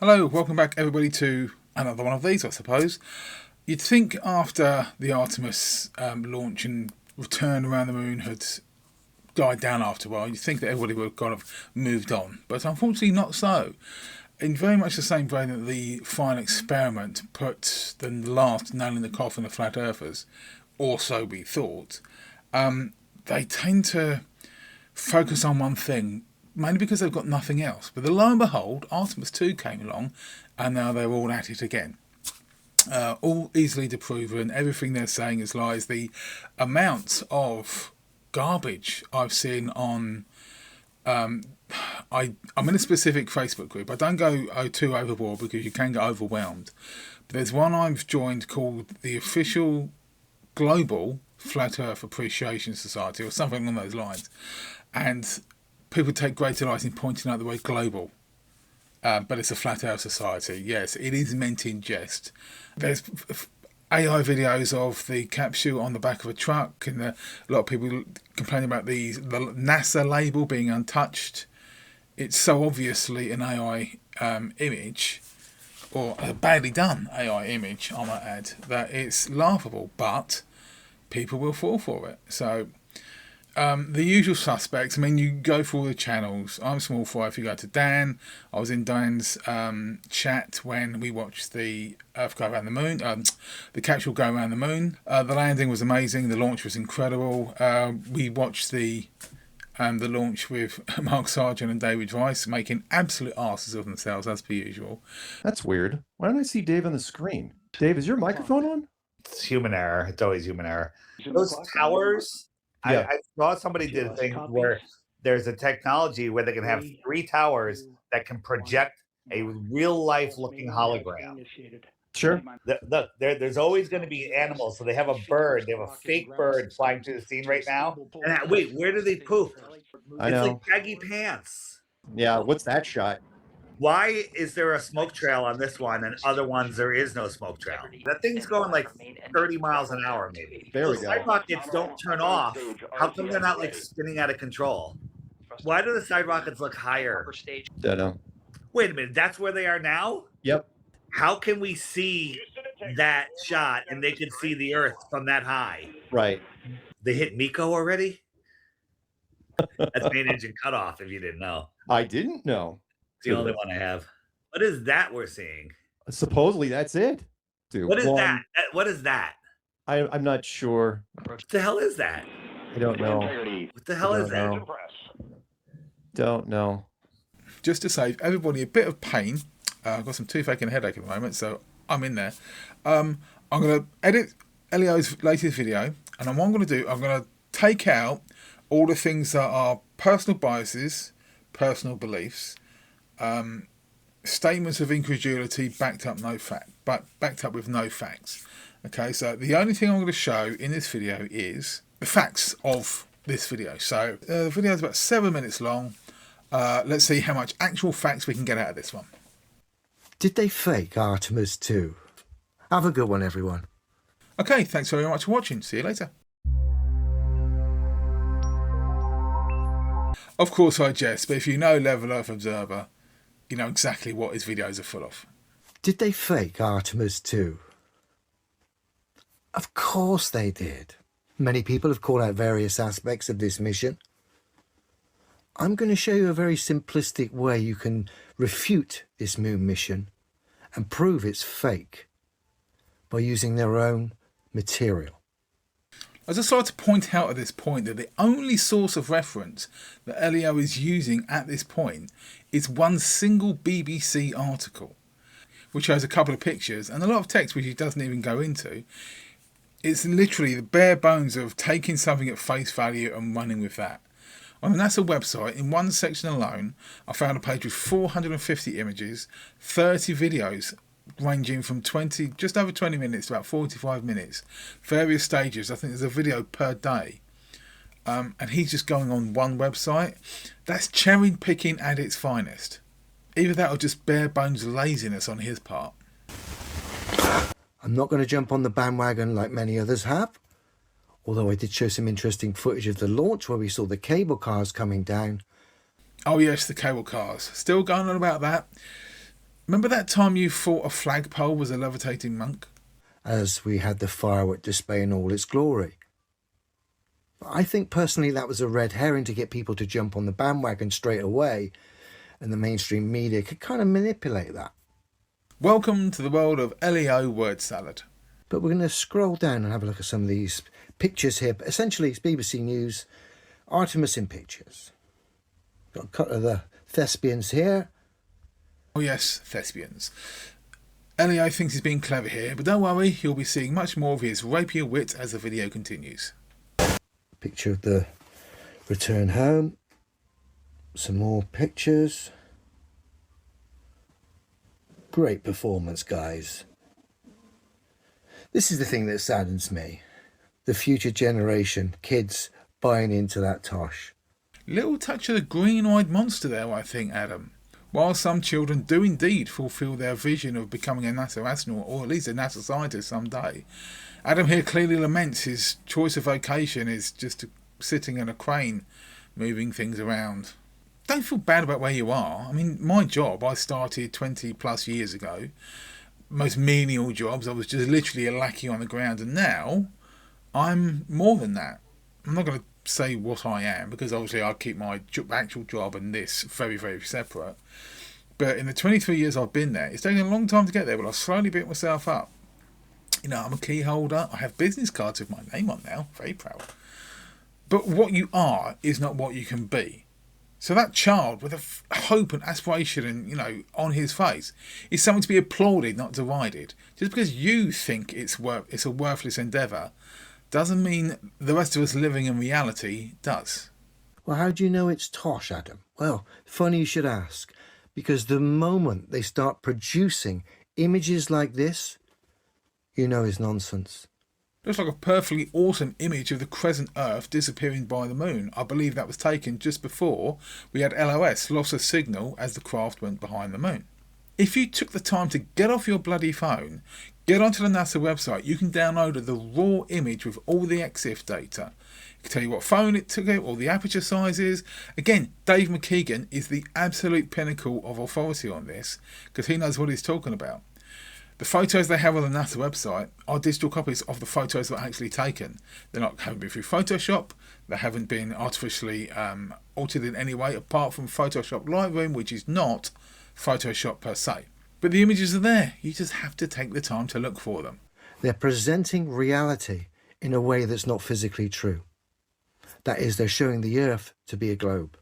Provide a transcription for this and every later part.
Hello, welcome back everybody to another one of these, I suppose. You'd think after the Artemis launch and return around the moon had died down after a while, you'd think that everybody would have kind of moved on. But unfortunately not so. In very much the same way that the final experiment put the last nail in the coffin of flat earthers, or so we thought, they tend to focus on one thing, mainly because they've got nothing else. But lo and behold, Artemis II came along, and now they're all at it again. All easily disproven. Everything they're saying is lies. The amount of garbage I've seen on, I'm in a specific Facebook group. I don't go too overboard because you can get overwhelmed. But there's one I've joined called the Official Global Flat Earth Appreciation Society, or something along those lines, and people take great delight in pointing out the word global. But it's a flat earth society. Yes, it is meant in jest. There's AI videos of the capsule on the back of a truck, and a lot of people complaining about the NASA label being untouched. It's so obviously an AI image, or a badly done AI image, I might add, that it's laughable, but people will fall for it. So the usual suspects. I mean, you go through all the channels. I'm small fry. If you go to Dan, I was in Dan's chat when we watched the Earth go around the moon, the capsule go around the moon. The landing was amazing. The launch was incredible. We watched the launch with Mark Sargent and David Rice making absolute asses of themselves as per usual. That's weird. Why don't I see Dave on the screen? Dave, is your microphone on? It's human error. It's always human error. Those towers, Yeah. I saw somebody did a thing where there's a technology where they can have 3 towers that can project a real life looking hologram. Sure. There's always going to be animals. So they have a bird, they have a fake bird flying through the scene right now. And wait, where do they poop? I It's know. like baggy pants. Yeah, what's that shot? Why is there a smoke trail on this one and other ones there is no smoke trail? That thing's going like 30 miles an hour, maybe. There we Those go. side rockets don't turn off. How come they're not like spinning out of control? Why do the side rockets look higher? Don't know. Wait a minute, that's where they are now? Yep. How can we see that shot and they can see the Earth from that high? Right. They hit Miko already? That's main engine cutoff, if you didn't know. I didn't know. It's the only one I have. What is that we're seeing? Supposedly that's it. Dude, What is that? What is that? I'm not sure. What the hell is that? I don't know. What the hell is that? Don't know. Just to save everybody a bit of pain, I've got some toothache and headache at the moment, so I'm in there. I'm going to edit Elio's latest video, and what I'm going to do, I'm going to take out all the things that are personal biases, personal beliefs, statements of incredulity backed up with no facts. Okay, so the only thing I'm going to show in this video is the facts of this video. So the video is about 7 minutes long. Let's see how much actual facts we can get out of this one. Did they fake Artemis II? Have a good one, everyone. Okay, thanks very much for watching. See you later. Of course I jest, but if you know Level Earth Observer, you know exactly what his videos are full of. Did they fake Artemis II? Of course they did. Many people have called out various aspects of this mission. I'm going to show you a very simplistic way you can refute this moon mission and prove it's fake by using their own material. I'd just like to point out at this point that the only source of reference that Elio is using at this point is one single BBC article, which has a couple of pictures and a lot of text which he doesn't even go into. It's literally the bare bones of taking something at face value and running with that. On the NASA website, in one section alone, I found a page with 450 images, 30 videos ranging from just over 20 minutes to about 45 minutes, various stages. I think there's a video per day. And he's just going on one website. That's cherry picking at its finest. Either that or just bare bones laziness on his part. I'm not going to jump on the bandwagon like many others have, although I did show some interesting footage of the launch where we saw the cable cars coming down. Oh yes, the cable cars. Still going on about that. Remember that time you thought a flagpole was a levitating monk? As we had the firework display in all its glory. But I think personally that was a red herring to get people to jump on the bandwagon straight away, and the mainstream media could kind of manipulate that. Welcome to the world of LEO word salad. But we're going to scroll down and have a look at some of these pictures here. But essentially, it's BBC News, Artemis in pictures. Got a couple of the thespians here. Oh yes, thespians. LEO thinks he's being clever here, but don't worry, you'll be seeing much more of his rapier wit as the video continues. Picture of the return home. Some more pictures. Great performance, guys. This is the thing that saddens me. The future generation, kids buying into that tosh. Little touch of the green-eyed monster there, I think, Adam. While some children do indeed fulfil their vision of becoming a NASA astronaut, or at least a NASA scientist someday, Adam here clearly laments his choice of vocation is just sitting in a crane, moving things around. Don't feel bad about where you are. I mean, my job, I started 20 plus years ago. Most menial jobs, I was just literally a lackey on the ground, and now I'm more than that. I'm not going to say what I am, because obviously I keep my actual job and this very, very separate. But in the 23 years I've been there, it's taken a long time to get there, but I've slowly built myself up. You know, I'm a key holder. I have business cards with my name on now. Very proud. But what you are is not what you can be. So that child with a hope and aspiration and, you know, on his face is something to be applauded, not derided. Just because you think it's a worthless endeavour doesn't mean the rest of us living in reality does. Well, how do you know it's tosh, Adam? Well, funny you should ask. Because the moment they start producing images like this, you know it's nonsense. Looks like a perfectly awesome image of the crescent Earth disappearing by the moon. I believe that was taken just before we had LOS, loss of signal, as the craft went behind the moon. If you took the time to get off your bloody phone, get onto the NASA website, you can download the raw image with all the EXIF data. It can tell you what phone it took out, all the aperture sizes. Again, Dave McKeegan is the absolute pinnacle of authority on this, because he knows what he's talking about. The photos they have on the NASA website are digital copies of the photos that are actually taken. Haven't been through Photoshop. They haven't been artificially altered in any way, apart from Photoshop Lightroom, which is not Photoshop per se. But the images are there. You just have to take the time to look for them. They're presenting reality in a way that's not physically true. That is, they're showing the Earth to be a globe.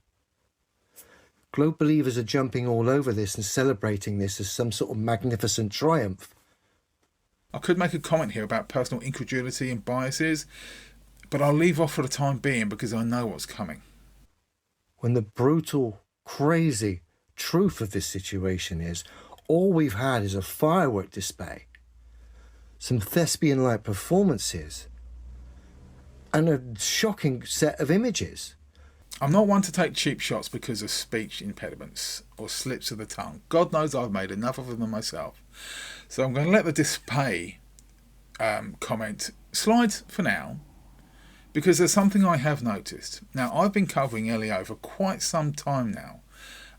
Globe believers are jumping all over this and celebrating this as some sort of magnificent triumph. I could make a comment here about personal incredulity and biases, but I'll leave off for the time being because I know what's coming. When the brutal, crazy truth of this situation is, all we've had is a firework display, some thespian-like performances, and a shocking set of images. I'm not one to take cheap shots because of speech impediments or slips of the tongue. God knows I've made enough of them myself. So I'm going to let the display comment slide for now, because there's something I have noticed. Now, I've been covering LEO for quite some time now.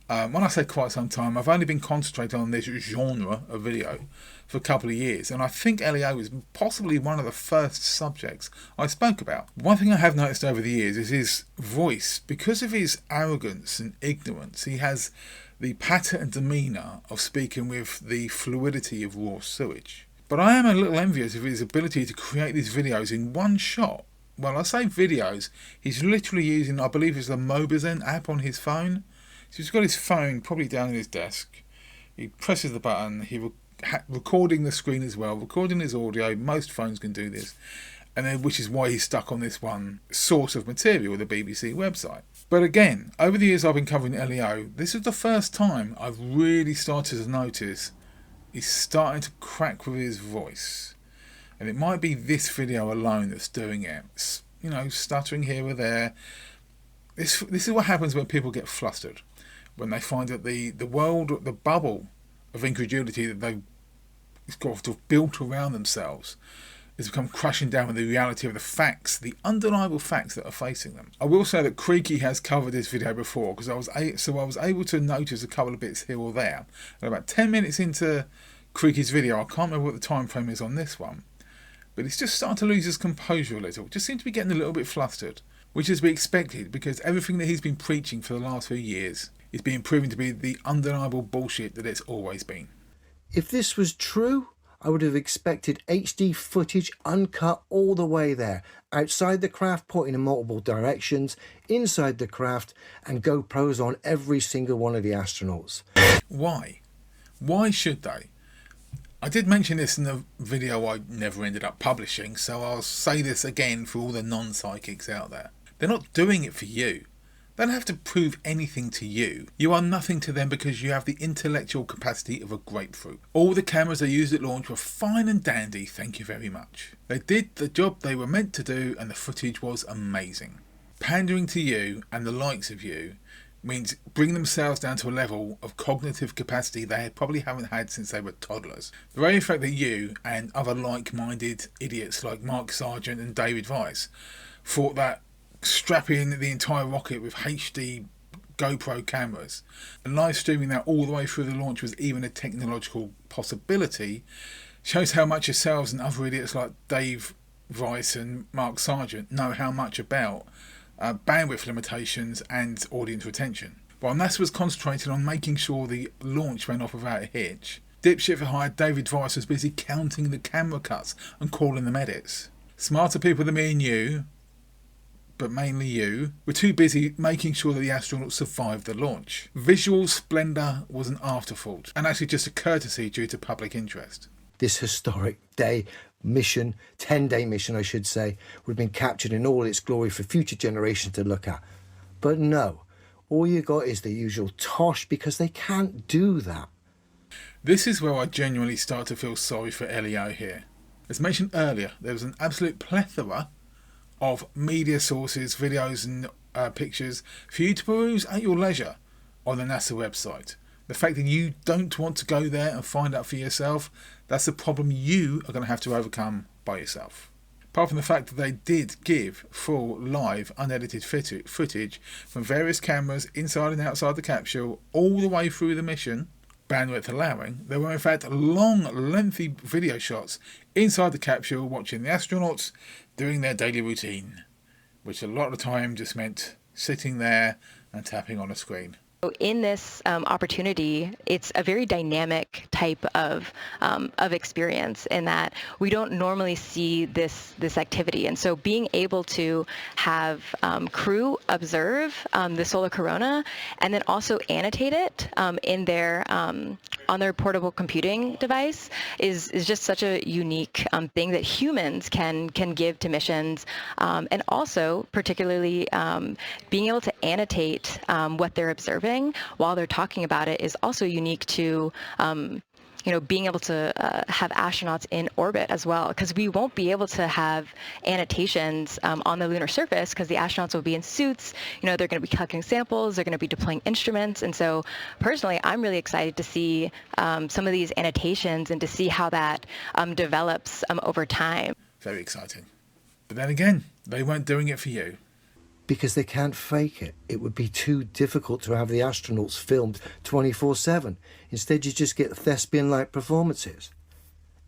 When I say quite some time, I've only been concentrating on this genre of video for a couple of years, and I think LEO is possibly one of the first subjects I spoke about. One thing I have noticed over the years is his voice. Because of his arrogance and ignorance, he has the patter and demeanour of speaking with the fluidity of raw sewage. But I am a little envious of his ability to create these videos in one shot. Well, I say videos, he's literally using, I believe it's the Mobizen app on his phone. So he's got his phone probably down on his desk. He presses the button. Recording the screen as well, recording his audio. Most phones can do this, and then which is why he's stuck on this one source of material, the BBC website. But again, over the years I've been covering LEO, this is the first time I've really started to notice he's starting to crack with his voice, and it might be this video alone that's doing it. You know, stuttering here or there. This is what happens when people get flustered, when they find that the world, the bubble of incredulity that they've got to have built around themselves has become crushing down with the reality of the facts, the undeniable facts that are facing them. I will say that Creaky has covered this video before, because I was able to notice a couple of bits here or there. And about 10 minutes into Creaky's video, I can't remember what the time frame is on this one, but he's just starting to lose his composure a little. Just seems to be getting a little bit flustered, which is to be expected, because everything that he's been preaching for the last few years is being proven to be the undeniable bullshit that it's always been. If this was true, I would have expected HD footage uncut all the way there, outside the craft pointing in multiple directions, inside the craft, and GoPros on every single one of the astronauts. Why? Why should they? I did mention this in the video I never ended up publishing, so I'll say this again for all the non-psychics out there. They're not doing it for you. They don't have to prove anything to you. You are nothing to them because you have the intellectual capacity of a grapefruit. All the cameras they used at launch were fine and dandy, thank you very much. They did the job they were meant to do, and the footage was amazing. Pandering to you and the likes of you means bringing themselves down to a level of cognitive capacity they probably haven't had since they were toddlers. The very fact that you and other like-minded idiots like Mark Sargent and David Weiss thought that strapping the entire rocket with HD GoPro cameras and live streaming that all the way through the launch was even a technological possibility shows how much yourselves and other idiots like Dave Weiss and Mark Sargent know how much about bandwidth limitations and audience retention. While NASA was concentrating on making sure the launch went off without a hitch, dipshit for hire David Weiss was busy counting the camera cuts and calling them edits. Smarter people than me and you, but mainly you, were too busy making sure that the astronauts survived the launch. Visual splendour was an afterthought, and actually just a courtesy due to public interest. This historic day mission, 10-day mission I should say, would have been captured in all its glory for future generations to look at. But no, all you got is the usual tosh, because they can't do that. This is where I genuinely start to feel sorry for Leo here. As mentioned earlier, there was an absolute plethora of media sources, videos and pictures for you to peruse at your leisure on the NASA website. The fact that you don't want to go there and find out for yourself, that's a problem you are going to have to overcome by yourself. Apart from the fact that they did give full, live, unedited footage from various cameras inside and outside the capsule all the way through the mission, bandwidth allowing, there were in fact long, lengthy video shots inside the capsule watching the astronauts doing their daily routine, which a lot of the time just meant sitting there and tapping on a screen. So in this opportunity, it's a very dynamic type of experience in that we don't normally see this activity. And so being able to have crew observe the solar corona and then also annotate it in their on their portable computing device is just such a unique thing that humans can give to missions, and also particularly being able to annotate what they're observing while they're talking about it is also unique to being able to have astronauts in orbit as well, because we won't be able to have annotations on the lunar surface because the astronauts will be in suits. They're going to be collecting samples, they're going to be deploying instruments, and so personally I'm really excited to see some of these annotations and to see how that develops over time. Very exciting. But then again, they weren't doing it for you. Because they can't fake it. It would be too difficult to have the astronauts filmed 24/7. Instead, you just get thespian-like performances,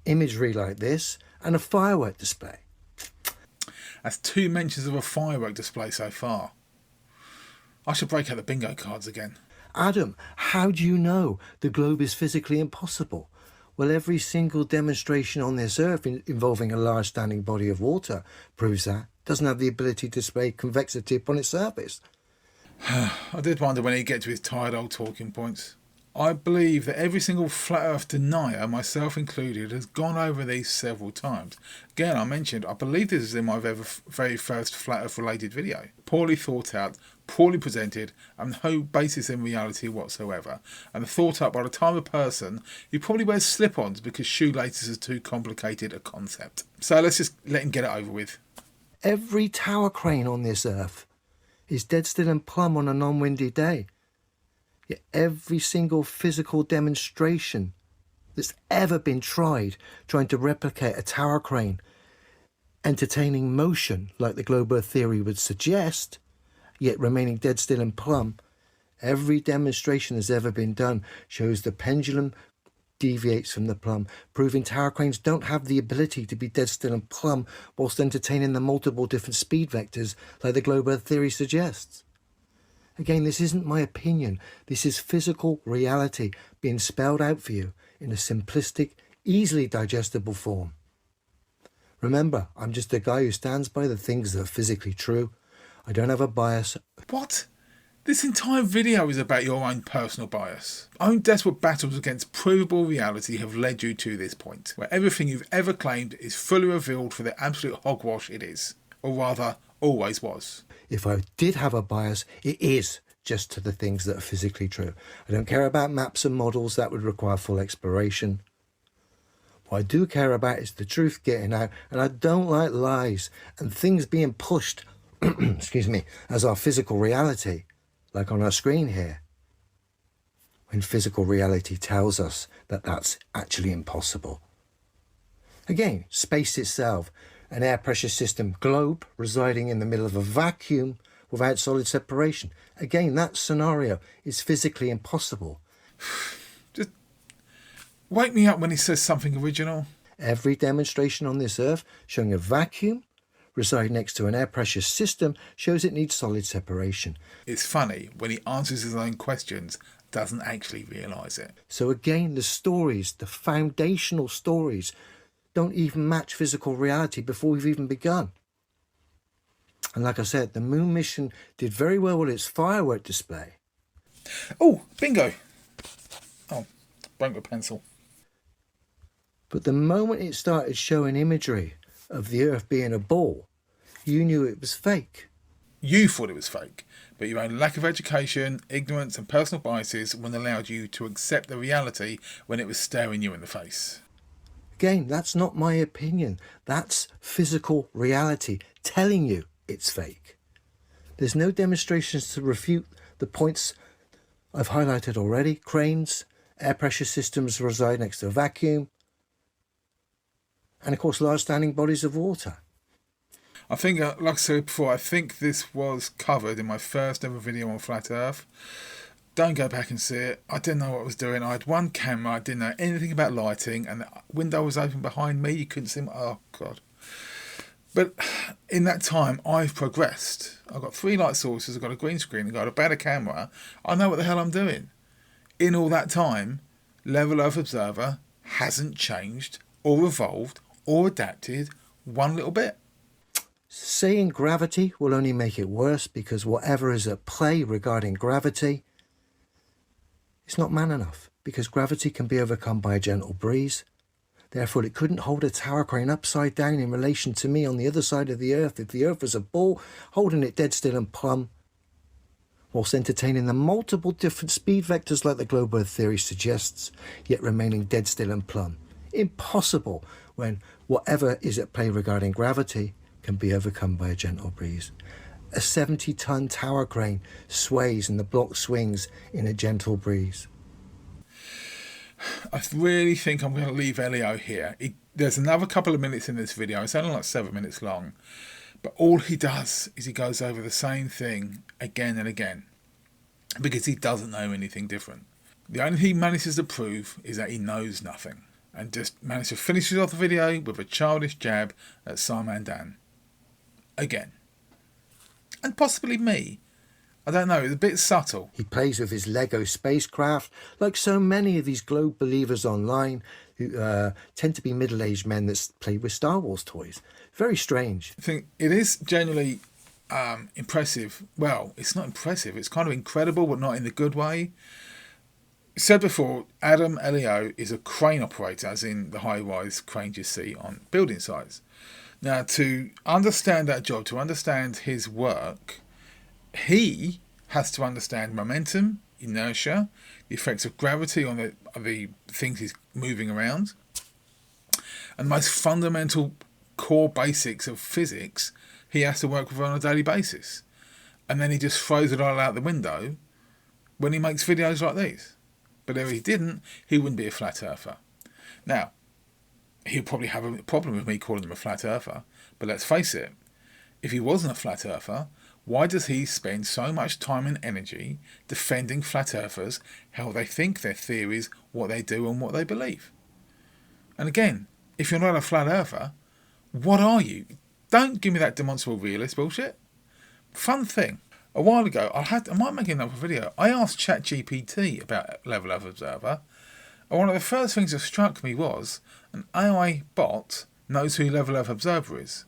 imagery like this, and a firework display. That's 2 mentions of a firework display so far. I should break out the bingo cards again. Adam, how do you know the globe is physically impossible? Well, every single demonstration on this Earth involving a large standing body of water proves that. Doesn't have the ability to display convexity upon its surface. I did wonder when he'd get to his tired old talking points. I believe that every single flat earth denier, myself included, has gone over these several times. Again, I mentioned, I believe this is in my very first flat earth related video. Poorly thought out, poorly presented, and no basis in reality whatsoever. And thought up by the time of a person who probably wears slip-ons because shoelaces are too complicated a concept. So let's just let him get it over with. Every tower crane on this Earth is dead still and plumb on a non-windy day. Yet every single physical demonstration that's ever been trying to replicate a tower crane entertaining motion like the globe Earth theory would suggest, yet remaining dead still and plumb. Every demonstration that's ever been done shows the pendulum deviates from the plumb, proving tower cranes don't have the ability to be dead still and plumb whilst entertaining the multiple different speed vectors like the globe Earth theory suggests. Again, this isn't my opinion. This is physical reality being spelled out for you in a simplistic, easily digestible form. Remember, I'm just a guy who stands by the things that are physically true. I don't have a bias. What? This entire video is about your own personal bias. Own desperate battles against provable reality have led you to this point, where everything you've ever claimed is fully revealed for the absolute hogwash it is. Or rather, always was. If I did have a bias, it is just to the things that are physically true. I don't care about maps and models that would require full exploration. What I do care about is the truth getting out, and I don't like lies and things being pushed, excuse me, as our physical reality, like on our screen here, when physical reality tells us that that's actually impossible. Again, space itself, an air pressure system globe residing in the middle of a vacuum without solid separation. Again, that scenario is physically impossible. Just wake me up when he says something original. Every demonstration on this Earth showing a vacuum residing next to an air pressure system shows it needs solid separation. It's funny when he answers his own questions, doesn't actually realise it. So again, the stories, the foundational stories, don't even match physical reality before we've even begun. And like I said, the moon mission did very well with its firework display. Oh, bingo. Oh, broke the pencil. But the moment it started showing imagery of the Earth being a ball, you knew it was fake. You thought it was fake, but your own lack of education, ignorance and personal biases wouldn't allow you to accept the reality when it was staring you in the face. Again, that's not my opinion. That's physical reality telling you it's fake. There's no demonstrations to refute the points I've highlighted already. Cranes, air pressure systems reside next to a vacuum, and of course large standing bodies of water. I think, like I said before, I think this was covered in my first ever video on Flat Earth. Don't go back and see it. I didn't know what I was doing. I had one camera. I didn't know anything about lighting, and the window was open behind me. You couldn't see my... Oh, God. But in that time, I've progressed. I've got 3 light sources. I've got a green screen. I've got a better camera. I know what the hell I'm doing. In all that time, Level Earth Observer hasn't changed or evolved or adapted one little bit. Saying gravity will only make it worse, because whatever is at play regarding gravity, it's not man enough, because gravity can be overcome by a gentle breeze. Therefore, it couldn't hold a tower crane upside down in relation to me on the other side of the Earth if the Earth was a ball, holding it dead still and plumb, whilst entertaining the multiple different speed vectors like the globe Earth theory suggests, yet remaining dead still and plumb. Impossible when whatever is at play regarding gravity can be overcome by a gentle breeze. A 70-ton tower crane sways and the block swings in a gentle breeze. I really think I'm going to leave Elio here. There's another couple of minutes in this video. It's only like 7 minutes long. But all he does is he goes over the same thing again and again, because he doesn't know anything different. The only thing he manages to prove is that he knows nothing, and just manages to finish off the video with a childish jab at Simon Dan. Again. And possibly me. I don't know, it's a bit subtle. He plays with his Lego spacecraft, like so many of these globe believers online who tend to be middle-aged men that play with Star Wars toys. Very strange. I think it is genuinely impressive. Well, it's not impressive, it's kind of incredible, but not in the good way. Said before, Adam Elio is a crane operator, as in the high-rise cranes you see on building sites. Now, to understand that job, to understand his work, he has to understand momentum, inertia, the effects of gravity on the things he's moving around, and the most fundamental core basics of physics he has to work with on a daily basis. And then he just throws it all out the window when he makes videos like these. But if he didn't, he wouldn't be a flat earther. Now, he'll probably have a problem with me calling him a flat earther, But let's face it, if he wasn't a flat earther, why does he spend so much time and energy defending flat earthers, how they think, their theories, what they do and what they believe? And again, if you're not a flat earther, what are you? Don't give me that demonstrable realist bullshit. Fun thing, a while ago, I might make another video, I asked ChatGPT about Level Earth Observer, and one of the first things that struck me was an AI bot knows who Level Earth Observer is.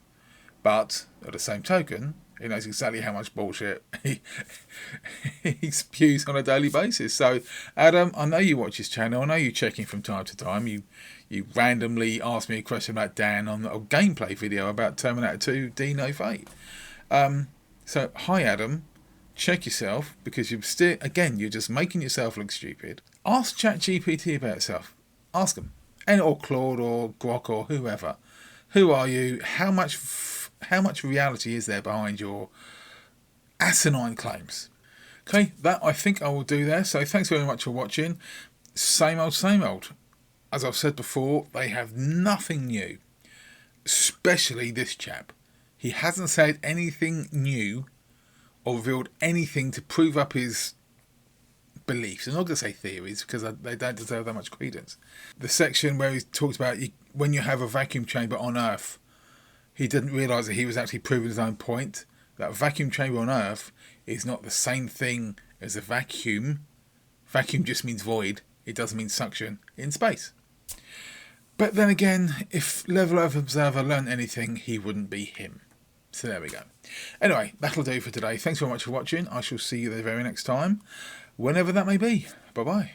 But, at the same token, he knows exactly how much bullshit he spews on a daily basis. So, Adam, I know you watch his channel. I know you check in from time to time. You randomly asked me a question about Dan on a gameplay video about Terminator 2 D No Fate. So, hi, Adam. Check yourself, because you're just making yourself look stupid. Ask ChatGPT about itself. Ask him. Or Claude or Grok or whoever. Who are you? How much reality is there behind your asinine claims? Okay, that I think I will do there. So thanks very much for watching. Same old, same old. As I've said before, they have nothing new. Especially this chap. He hasn't said anything new or revealed anything to prove up his beliefs. I'm not going to say theories, because they don't deserve that much credence. The section where he talks about when you have a vacuum chamber on Earth, he didn't realise that he was actually proving his own point. That a vacuum chamber on Earth is not the same thing as a vacuum. Vacuum just means void. It doesn't mean suction in space. But then again, if Level Earth Observer learned anything, he wouldn't be him. So there we go. Anyway, that'll do for today. Thanks very much for watching. I shall see you the very next time, whenever that may be. Bye-bye.